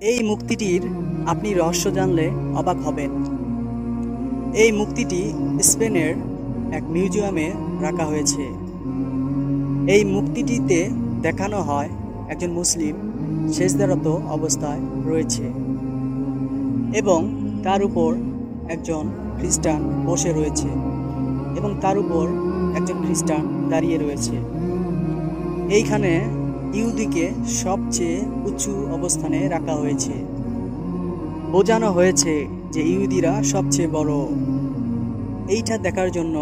এই মূর্তিটির আপনি রহস্য জানলে অবাক হবেন। এই মূর্তিটি স্পেনের এক মিউজিয়ামে রাখা হয়েছে। এই মূর্তিটিতে দেখানো হয় একজন মুসলিম সেজদারত অবস্থায় রয়েছে এবং তার উপর একজন খ্রিস্টান বসে রয়েছে এবং তার উপর একজন খ্রিস্টান দাঁড়িয়ে রয়েছে। এইখানে ইহুদিকে সবচেয়ে উঁচু অবস্থানে রাখা হয়েছে। বোঝানো হয়েছে যে ইহুদিরা সবচেয়ে বড়। এইটা দেখার জন্য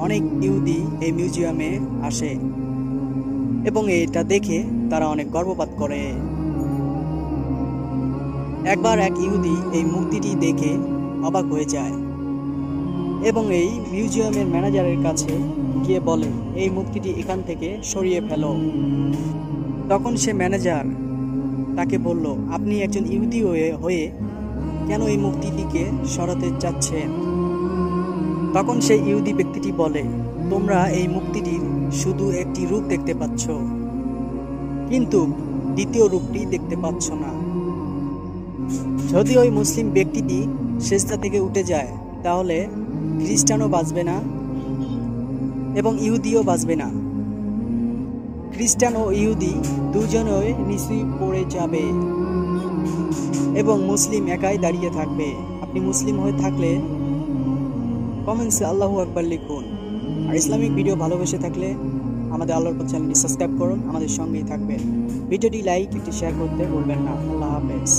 অনেক ইহুদি এই মিউজিয়ামে আসে এবং এটা দেখে তারা অনেক গর্ববোধ করে। একবার এক ইহুদি এই মূর্তিটি দেখে অবাক হয়ে যায় এবং এই মিউজিয়ামের ম্যানেজারের কাছে গিয়ে বলে, এই মূর্তিটি এখান থেকে সরিয়ে ফেলো। তখন সে ম্যানেজার তাকে বলল, আপনি একজন ইহুদি হয়ে কেন এই মূর্তিটিকে সরাতে চাচ্ছেন? তখন সেই ইহুদি ব্যক্তিটি বলে, তোমরা এই মূর্তিটির শুধু একটি রূপ দেখতে পাচ্ছ, কিন্তু দ্বিতীয় রূপটি দেখতে পাচ্ছ না। যদি ওই মুসলিম ব্যক্তিটি সেজদা থেকে উঠে যায় তাহলে খ্রিস্টানও বাঁচবে না এবং ইহুদিও বাঁচবে না। খ্রিস্টান ও ইহুদি দুজনই নিচে পড়ে যাবে এবং মুসলিম একাই দাঁড়িয়ে থাকবে। আপনি মুসলিম হয়ে থাকলে কমেন্টসে আল্লাহু আকবার লিখুন। আর ইসলামিক ভিডিও ভালোবেসে থাকলে আমাদের আল্লাহর পথ চ্যানেলটি সাবস্ক্রাইব করুন, আমাদের সঙ্গেই থাকবেন। ভিডিওটি লাইক একটি শেয়ার করতে ভুলবেন না। আল্লাহ হাফেজ।